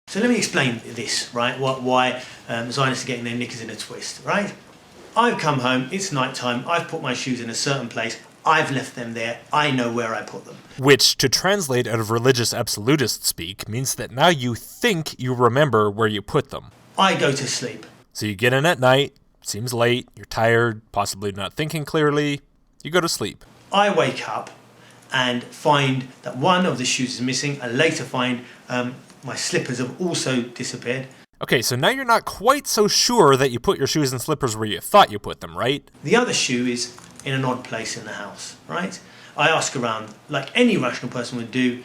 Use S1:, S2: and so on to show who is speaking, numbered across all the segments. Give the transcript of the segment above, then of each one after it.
S1: So let me explain this, right? Why Zionists are getting their knickers in a twist, right? I've come home, it's night time, I've put my shoes in a certain place, I've left them there, I know where I put them.
S2: Which, to translate out of religious absolutist speak, means that now you think you remember where you put them.
S1: I go to sleep.
S2: So you get in at night, seems late, you're tired, possibly not thinking clearly, you go to sleep.
S1: I wake up and find that one of the shoes is missing. I later find my slippers have also disappeared.
S2: Okay, so now you're not quite so sure that you put your shoes and slippers where you thought you put them, right?
S1: The other shoe is in an odd place in the house, right? I ask around, like any rational person would do,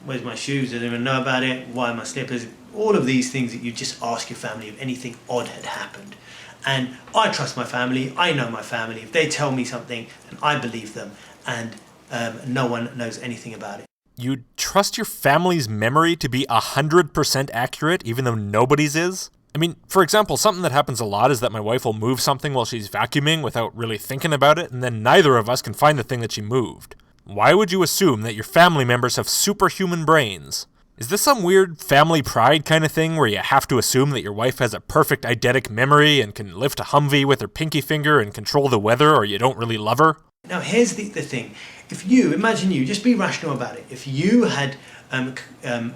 S1: where's my shoes? Does anyone know about it? Why are my slippers? All of these things that you just ask your family if anything odd had happened. And I trust my family, I know my family. If they tell me something, then I believe them, and no one knows anything about it.
S2: You trust your family's memory to be 100% accurate, even though nobody's is? I mean, for example, something that happens a lot is that my wife will move something while she's vacuuming without really thinking about it, and then neither of us can find the thing that she moved. Why would you assume that your family members have superhuman brains? Is this some weird family pride kind of thing where you have to assume that your wife has a perfect eidetic memory and can lift a Humvee with her pinky finger and control the weather, or you don't really love her?
S1: Now here's the thing. If you, imagine you, just be rational about it. If you had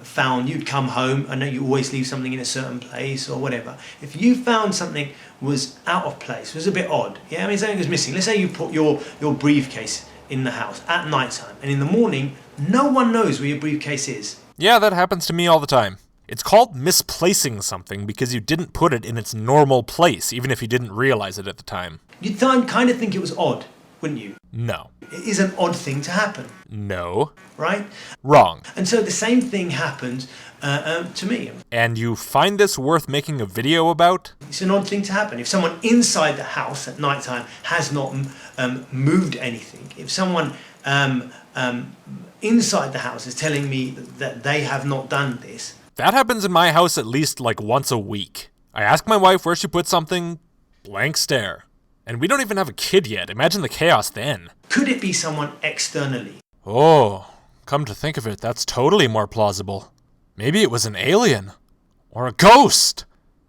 S1: found, you'd come home, I know you always leave something in a certain place or whatever. If you found something was out of place, was a bit odd, yeah, I mean something was missing. Let's say you put your briefcase in the house at night time, and in the morning, no one knows where your briefcase is.
S2: Yeah, that happens to me all the time. It's called misplacing something because you didn't put it in its normal place, even if you didn't realize it at the time.
S1: You'd kind of think it was odd, wouldn't you?
S2: No.
S1: It is an odd thing to happen.
S2: No.
S1: Right?
S2: Wrong.
S1: And so the same thing happened to me.
S2: And you find this worth making a video about?
S1: It's an odd thing to happen. If someone inside the house at night time has not moved anything, if someone inside the house is telling me that they have not done this.
S2: That happens in my house at least like once a week. I ask my wife where she put something, blank stare. And we don't even have a kid yet. Imagine the chaos then.
S1: Could it be someone externally?
S2: Oh, come to think of it, that's totally more plausible. Maybe it was an alien. Or a ghost.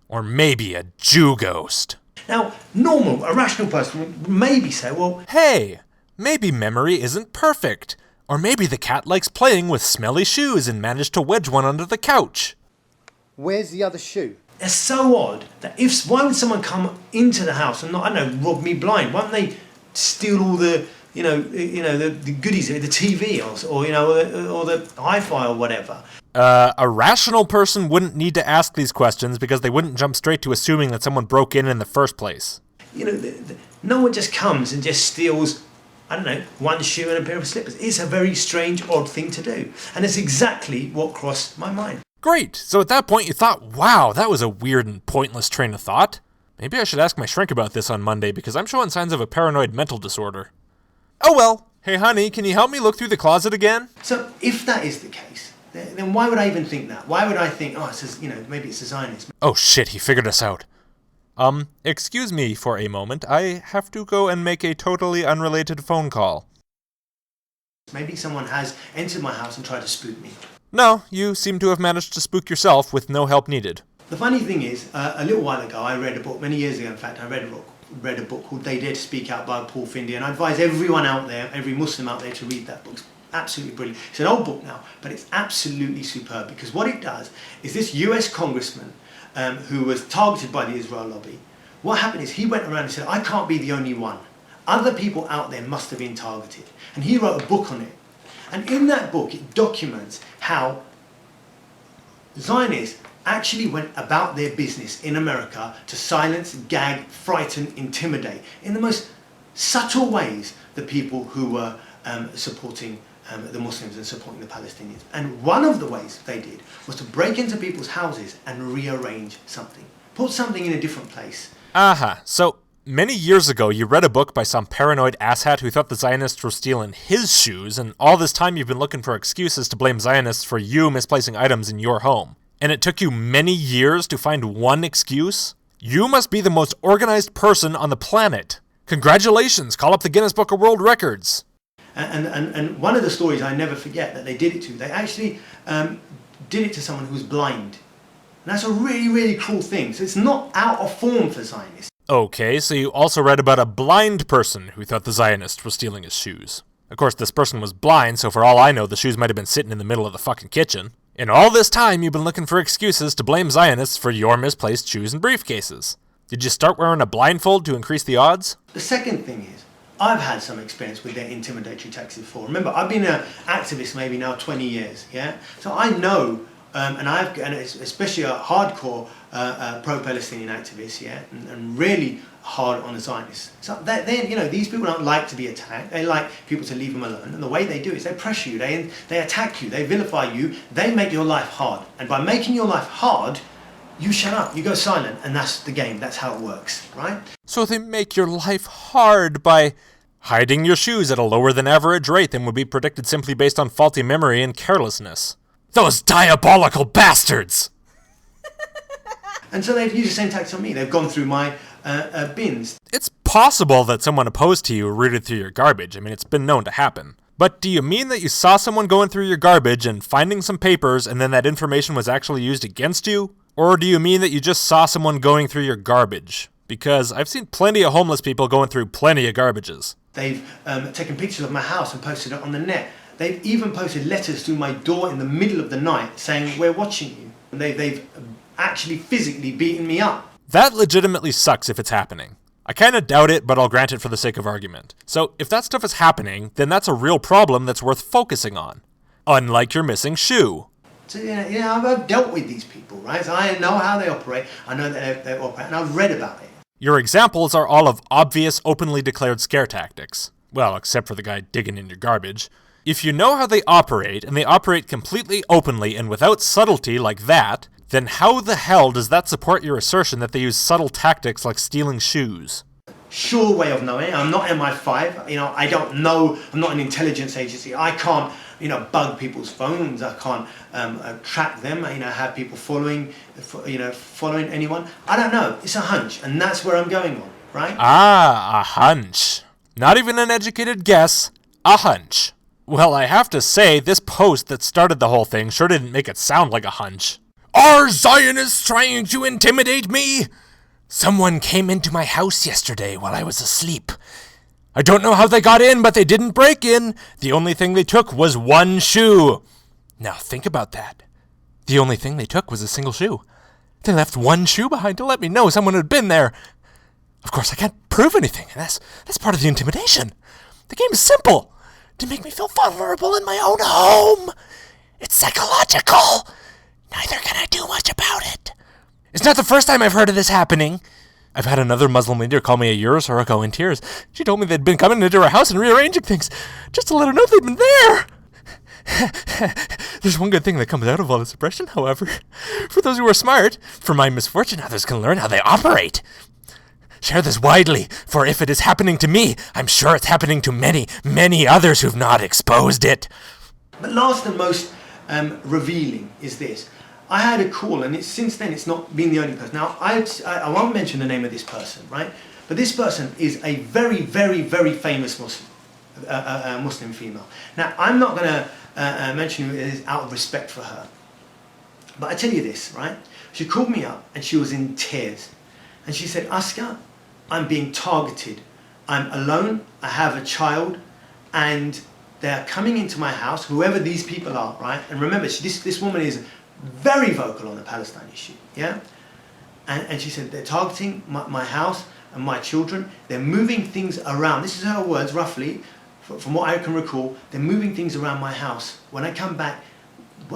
S2: Or maybe a Jew ghost.
S1: Now, a rational person would maybe say, well,
S2: hey, maybe memory isn't perfect. Or maybe the cat likes playing with smelly shoes and managed to wedge one under the couch.
S3: Where's the other shoe?
S1: They're so odd that why would someone come into the house and not, I don't know, rob me blind? Why don't they steal all the, the goodies, the TV or the hi-fi or whatever?
S2: A rational person wouldn't need to ask these questions because they wouldn't jump straight to assuming that someone broke in the first place.
S1: No one just comes and just steals, I don't know, one shoe and a pair of slippers. It's a very strange, odd thing to do. And it's exactly what crossed my mind.
S2: Great, so at that point you thought, wow, that was a weird and pointless train of thought. Maybe I should ask my shrink about this on Monday because I'm showing signs of a paranoid mental disorder. Oh well. Hey honey, can you help me look through the closet again?
S1: So if that is the case, then why would I even think that? Why would I think, maybe it's a Zionist?
S2: Oh shit, he figured us out. Excuse me for a moment. I have to go and make a totally unrelated phone call.
S1: Maybe someone has entered my house and tried to spook me.
S2: No, you seem to have managed to spook yourself with no help needed.
S1: The funny thing is, a little while ago, I read a book, many years ago in fact, I read a book called They Dare to Speak Out by Paul Findy, and I advise everyone out there, every Muslim out there to read that book. It's absolutely brilliant. It's an old book now, but it's absolutely superb because what it does is this US congressman who was targeted by the Israel lobby, what happened is he went around and said, I can't be the only one. Other people out there must have been targeted. And he wrote a book on it. And in that book, it documents how Zionists actually went about their business in America to silence, gag, frighten, intimidate, in the most subtle ways, the people who were supporting the Muslims and supporting the Palestinians. And one of the ways they did was to break into people's houses and rearrange something. Put something in a different place.
S2: Aha, so many years ago, you read a book by some paranoid asshat who thought the Zionists were stealing his shoes, and all this time you've been looking for excuses to blame Zionists for you misplacing items in your home. And it took you many years to find one excuse? You must be the most organized person on the planet. Congratulations, call up the Guinness Book of World Records.
S1: And one of the stories I never forget that they did it to, they actually did it to someone who was blind. And that's a really, really cruel thing. So it's not out of form for Zionists.
S2: Okay, so you also read about a blind person who thought the Zionist was stealing his shoes. Of course, this person was blind, so for all I know, the shoes might have been sitting in the middle of the fucking kitchen. And all this time, you've been looking for excuses to blame Zionists for your misplaced shoes and briefcases. Did you start wearing a blindfold to increase the odds?
S1: The second thing is, I've had some experience with their intimidatory tactics before. Remember, I've been an activist maybe now 20 years, yeah? So I know, and especially a hardcore pro-Palestinian activist, yeah? And really hard on the Zionists. So these people don't like to be attacked. They like people to leave them alone. And the way they do is they pressure you, they attack you, they vilify you, they make your life hard. And by making your life hard, you shut up, you go silent, and that's the game, that's how it works, right?
S2: So they make your life hard by hiding your shoes at a lower than average rate than would be predicted simply based on faulty memory and carelessness. Those diabolical bastards!
S1: And so they've used the same tactics on me. They've gone through my bins.
S2: It's possible that someone opposed to you rooted through your garbage. I mean, it's been known to happen. But do you mean that you saw someone going through your garbage and finding some papers and then that information was actually used against you? Or do you mean that you just saw someone going through your garbage? Because I've seen plenty of homeless people going through plenty of garbages.
S1: They've taken pictures of my house and posted it on the net. They've even posted letters through my door in the middle of the night saying, "We're watching you." And they've actually physically beaten me up.
S2: That legitimately sucks if it's happening. I kind of doubt it, but I'll grant it for the sake of argument. So if that stuff is happening, then that's a real problem that's worth focusing on. Unlike your missing shoe.
S1: So, I've dealt with these people, right? So I know how they operate. I know that they operate, and I've read about it.
S2: Your examples are all of obvious, openly declared scare tactics. Well, except for the guy digging in your garbage. If you know how they operate, and they operate completely openly and without subtlety like that, then how the hell does that support your assertion that they use subtle tactics like stealing shoes?
S1: Sure way of knowing. I'm not MI5. I don't know. I'm not an intelligence agency. I can't, bug people's phones. I can't track them. Have people following anyone. I don't know. It's a hunch, and that's where I'm going on, right?
S2: Ah, a hunch. Not even an educated guess. A hunch. Well, I have to say, this post that started the whole thing sure didn't make it sound like a hunch. Are Zionists trying to intimidate me? Someone came into my house yesterday while I was asleep. I don't know how they got in, but they didn't break in. The only thing they took was one shoe. Now think about that. The only thing they took was a single shoe. They left one shoe behind to let me know someone had been there. Of course, I can't prove anything. That's part of the intimidation. The game is simple. To make me feel vulnerable in my own home. It's psychological. Neither can I do much about it. It's not the first time I've heard of this happening. I've had another Muslim leader call me a year or so ago in tears. She told me they'd been coming into her house and rearranging things, just to let her know they'd been there. There's one good thing that comes out of all this oppression, however. For those who are smart, for my misfortune, others can learn how they operate. Share this widely, for if it is happening to me, I'm sure it's happening to many, many others who've not exposed it.
S1: But last and most revealing is this. I had a call, and since then it's not been the only person. Now, I won't mention the name of this person, right? But this person is a very, very, very famous Muslim female. Now, I'm not going to mention who it is out of respect for her. But I tell you this, right? She called me up, and she was in tears. And she said, "Oscar, I'm being targeted. I'm alone, I have a child, and they're coming into my house, whoever these people are," right? And remember, this woman is very vocal on the Palestine issue, yeah? And she said, "They're targeting my house and my children. They're moving things around." This is her words, roughly, from what I can recall. "They're moving things around my house. When I come back,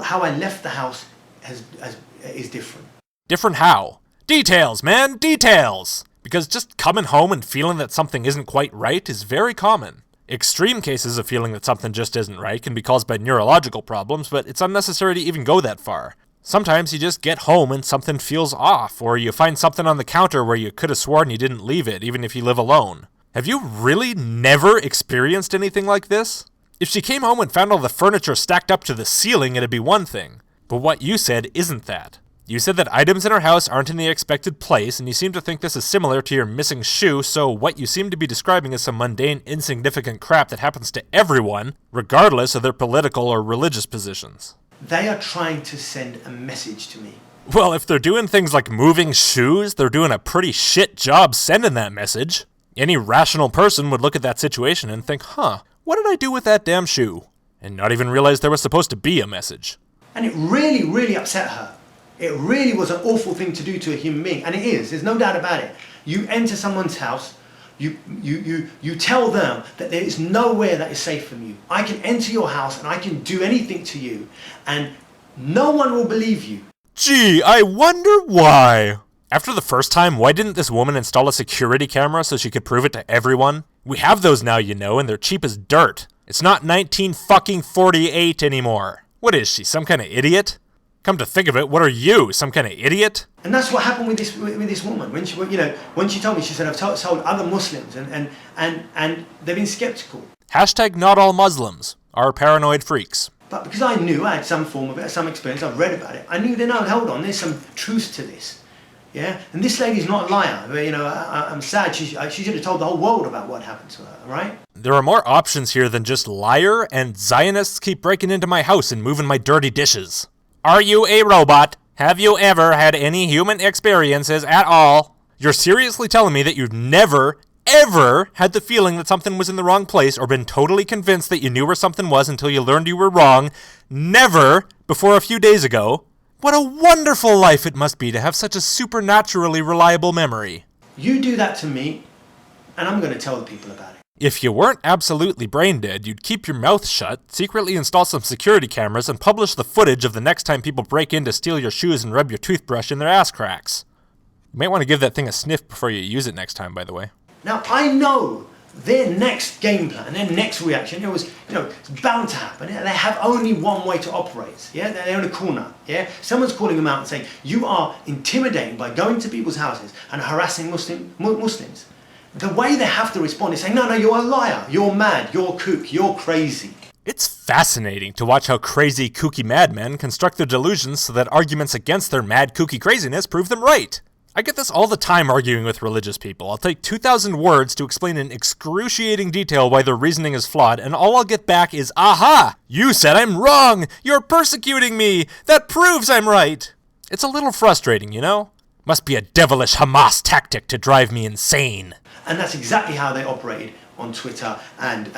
S1: how I left the house is different."
S2: Different how? Details, man, details! Because just coming home and feeling that something isn't quite right is very common. Extreme cases of feeling that something just isn't right can be caused by neurological problems, but it's unnecessary to even go that far. Sometimes you just get home and something feels off, or you find something on the counter where you could have sworn you didn't leave it, even if you live alone. Have you really never experienced anything like this? If she came home and found all the furniture stacked up to the ceiling, it'd be one thing. But what you said isn't that. You said that items in her house aren't in the expected place, and you seem to think this is similar to your missing shoe, so what you seem to be describing is some mundane, insignificant crap that happens to everyone, regardless of their political or religious positions.
S1: They are trying to send a message to me.
S2: Well, if they're doing things like moving shoes, they're doing a pretty shit job sending that message. Any rational person would look at that situation and think, what did I do with that damn shoe? And not even realize there was supposed to be a message.
S1: And it really, really upset her. It really was an awful thing to do to a human being. And it is, there's no doubt about it. You enter someone's house, you tell them that there is nowhere that is safe from you. I can enter your house and I can do anything to you, and no one will believe you.
S2: Gee, I wonder why. After the first time, why didn't this woman install a security camera so she could prove it to everyone? We have those now, you know, and they're cheap as dirt. It's not 1948 anymore. What is she, some kind of idiot? Come to think of it, what are you, some kind of idiot?
S1: And that's what happened with this woman. When she told me, she said, I've told other Muslims, and they've been skeptical.
S2: Hashtag not all Muslims are paranoid freaks.
S1: But because I knew, I had some form of it, some experience, I've read about it, I knew that, no, hold on, there's some truth to this. Yeah? And this lady's not a liar. I'm sad, she should have told the whole world about what happened to her, right?
S2: There are more options here than just liar, and Zionists keep breaking into my house and moving my dirty dishes. Are you a robot? Have you ever had any human experiences at all? You're seriously telling me that you've never, ever had the feeling that something was in the wrong place or been totally convinced that you knew where something was until you learned you were wrong? Never before a few days ago? What a wonderful life it must be to have such a supernaturally reliable memory.
S1: You do that to me, and I'm going to tell the people about it.
S2: If you weren't absolutely brain dead, you'd keep your mouth shut, secretly install some security cameras, and publish the footage of the next time people break in to steal your shoes and rub your toothbrush in their ass cracks. You might want to give that thing a sniff before you use it next time, by the way.
S1: Now, I know their next game plan, their next reaction, it's bound to happen. They have only one way to operate. Yeah, they're in a corner. Yeah, someone's calling them out and saying, you are intimidating by going to people's houses and harassing Muslims. The way they have to respond is saying, no, you're a liar, you're mad, you're kook, you're crazy.
S2: It's fascinating to watch how crazy, kooky madmen construct their delusions so that arguments against their mad, kooky craziness prove them right. I get this all the time arguing with religious people. I'll take 2,000 words to explain in excruciating detail why their reasoning is flawed, and all I'll get back is, aha! You said I'm wrong! You're persecuting me! That proves I'm right! It's a little frustrating, you know? Must be a devilish Hamas tactic to drive me insane.
S1: And that's exactly how they operated on Twitter and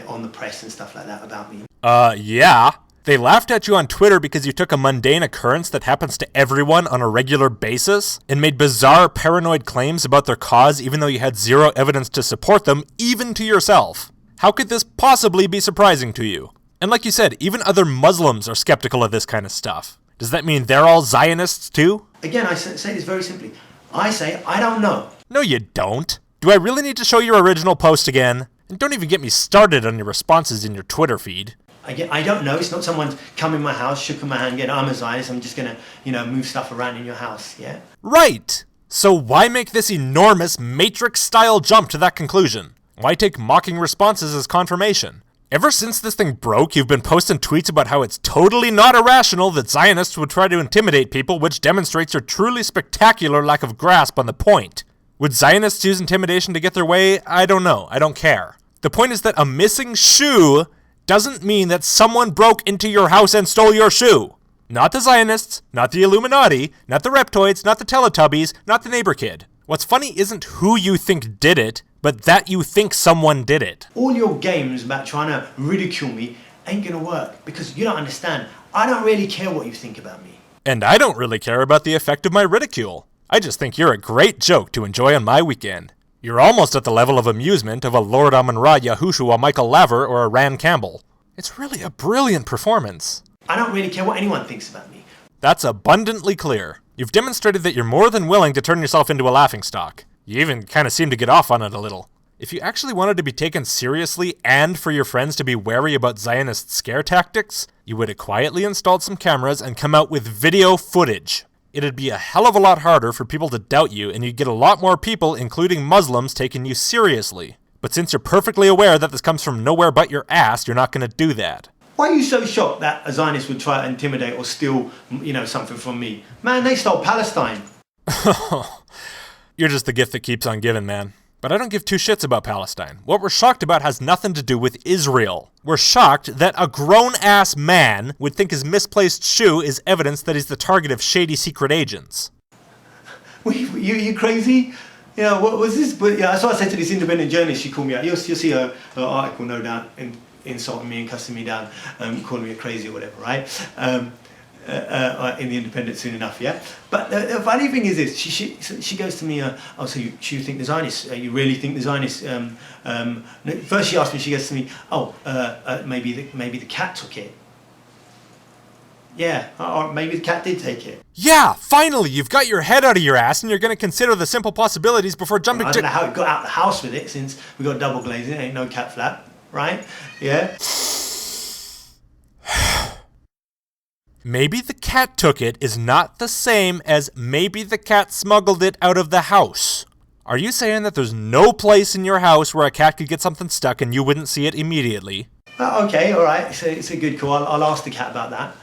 S1: on the press and stuff like that about me.
S2: Yeah. They laughed at you on Twitter because you took a mundane occurrence that happens to everyone on a regular basis and made bizarre paranoid claims about their cause even though you had zero evidence to support them, even to yourself. How could this possibly be surprising to you? And like you said, even other Muslims are skeptical of this kind of stuff. Does that mean they're all Zionists too?
S1: Again, I say this very simply. I say, I don't know.
S2: No, you don't. Do I really need to show your original post again? And don't even get me started on your responses in your Twitter feed.
S1: I don't know. It's not someone come in my house, shook my hand, I'm a Zionist, I'm just going to, move stuff around in your house, yeah?
S2: Right! So why make this enormous Matrix-style jump to that conclusion? Why take mocking responses as confirmation? Ever since this thing broke, you've been posting tweets about how it's totally not irrational that Zionists would try to intimidate people, which demonstrates your truly spectacular lack of grasp on the point. Would Zionists use intimidation to get their way? I don't know. I don't care. The point is that a missing shoe doesn't mean that someone broke into your house and stole your shoe. Not the Zionists, not the Illuminati, not the Reptoids, not the Teletubbies, not the neighbor kid. What's funny isn't who you think did it, but that you think someone did it.
S1: All your games about trying to ridicule me ain't gonna work because you don't understand. I don't really care what you think about me.
S2: And I don't really care about the effect of my ridicule. I just think you're a great joke to enjoy on my weekend. You're almost at the level of amusement of a Lord Amun-Ra, Yahushua, Michael Laver, or a Rand Campbell. It's really a brilliant performance.
S1: I don't really care what anyone thinks about me.
S2: That's abundantly clear. You've demonstrated that you're more than willing to turn yourself into a laughingstock. You even kind of seem to get off on it a little. If you actually wanted to be taken seriously and for your friends to be wary about Zionist scare tactics, you would have quietly installed some cameras and come out with video footage. It'd be a hell of a lot harder for people to doubt you, and you'd get a lot more people, including Muslims, taking you seriously. But since you're perfectly aware that this comes from nowhere but your ass, you're not going to do that.
S1: Why are you so shocked that a Zionist would try to intimidate or steal, something from me? Man, they stole Palestine.
S2: You're just the gift that keeps on giving, man. But I don't give two shits about Palestine. What we're shocked about has nothing to do with Israel. We're shocked that a grown-ass man would think his misplaced shoe is evidence that he's the target of shady secret agents.
S1: You crazy? Yeah, what was this? But yeah, that's what I said to this independent journalist. She called me out. You'll see her article, no doubt, insulting me and cussing me down, calling me a crazy or whatever, right? In the Independent soon enough, yeah. But the funny thing is this: she goes to me, "Oh, so you think the Zionists? You really think the Zionists?" First, she asked me. She goes to me, "Oh, maybe the cat took it." Yeah, or maybe the cat did take it.
S2: Yeah, finally, you've got your head out of your ass and you're going to consider the simple possibilities before jumping to...
S1: I don't know how it got out of the house with it, since we got double glazing. It ain't no cat flap, right? Yeah.
S2: Maybe the cat took it is not the same as maybe the cat smuggled it out of the house. Are you saying that there's no place in your house where a cat could get something stuck and you wouldn't see it immediately?
S1: Okay, all right. It's a good call. I'll ask the cat about that.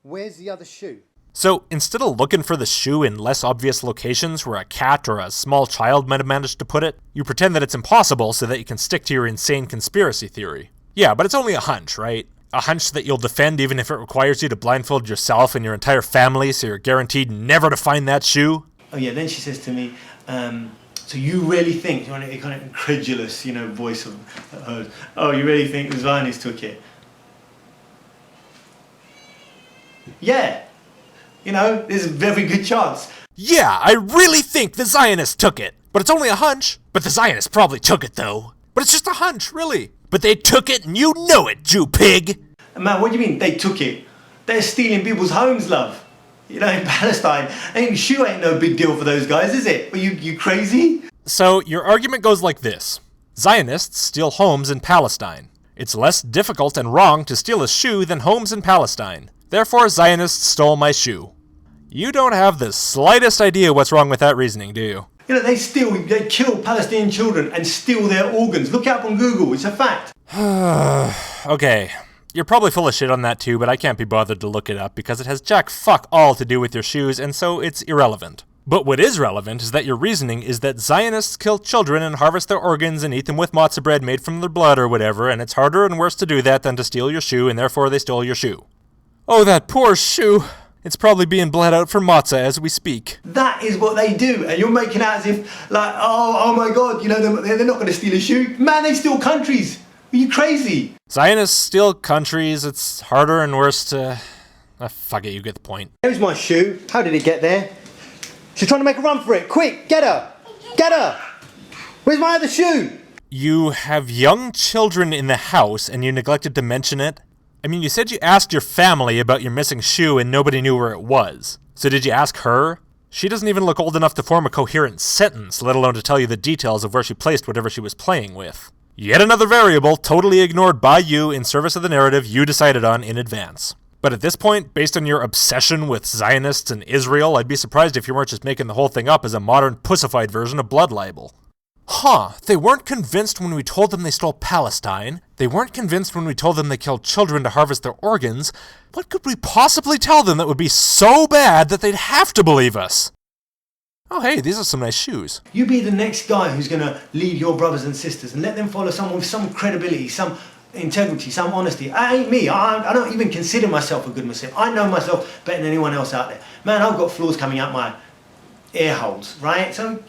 S3: Where's the other shoe?
S2: So, instead of looking for the shoe in less obvious locations where a cat or a small child might have managed to put it, you pretend that it's impossible so that you can stick to your insane conspiracy theory. Yeah, but it's only a hunch, right? A hunch that you'll defend even if it requires you to blindfold yourself and your entire family so you're guaranteed never to find that shoe?
S1: Oh yeah, then she says to me, so you really think, you know, a kind of incredulous, voice of hers, oh, you really think the Zionists took it? Yeah, there's a very good chance.
S2: Yeah, I really think the Zionists took it. But it's only a hunch. But the Zionists probably took it, though. But it's just a hunch, really. But they took it, and you know it, Jew pig.
S1: Man, what do you mean they took it? They're stealing people's homes, love. In Palestine, shoe ain't no big deal for those guys, is it? Are you crazy?
S2: So your argument goes like this. Zionists steal homes in Palestine. It's less difficult and wrong to steal a shoe than homes in Palestine. Therefore, Zionists stole my shoe. You don't have the slightest idea what's wrong with that reasoning, do you?
S1: They kill Palestinian children and steal their organs. Look up on Google, it's a fact.
S2: Okay, you're probably full of shit on that too, but I can't be bothered to look it up because it has jack fuck all to do with your shoes, and so it's irrelevant. But what is relevant is that your reasoning is that Zionists kill children and harvest their organs and eat them with matzah bread made from their blood or whatever, and it's harder and worse to do that than to steal your shoe, and therefore they stole your shoe. Oh, that poor shoe. It's probably being bled out for matzah as we speak.
S1: That is what they do, and you're making out as if, like, oh my God, they're not going to steal a shoe. Man, they steal countries. Are you crazy?
S2: Zionists steal countries. It's harder and worse to... fuck it, you get the point.
S3: Here's my shoe. How did it get there? She's trying to make a run for it. Quick, get her. Get her. Where's my other shoe?
S2: You have young children in the house and you neglected to mention it? I mean, you said you asked your family about your missing shoe and nobody knew where it was. So did you ask her? She doesn't even look old enough to form a coherent sentence, let alone to tell you the details of where she placed whatever she was playing with. Yet another variable totally ignored by you in service of the narrative you decided on in advance. But at this point, based on your obsession with Zionists and Israel, I'd be surprised if you weren't just making the whole thing up as a modern pussified version of blood libel. Huh, they weren't convinced when we told them they stole Palestine. They weren't convinced when we told them they killed children to harvest their organs. What could we possibly tell them that would be so bad that they'd have to believe us? Oh hey, these are some nice shoes.
S1: You be the next guy who's going to lead your brothers and sisters and let them follow someone with some credibility, some integrity, some honesty. That ain't me. I don't even consider myself a good Muslim. I know myself better than anyone else out there. Man, I've got flaws coming out my ear holes, right? So,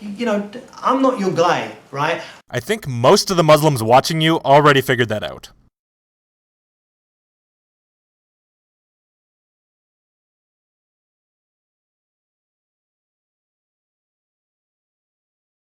S1: I'm not your guy, right?
S2: I think most of the Muslims watching you already figured that out.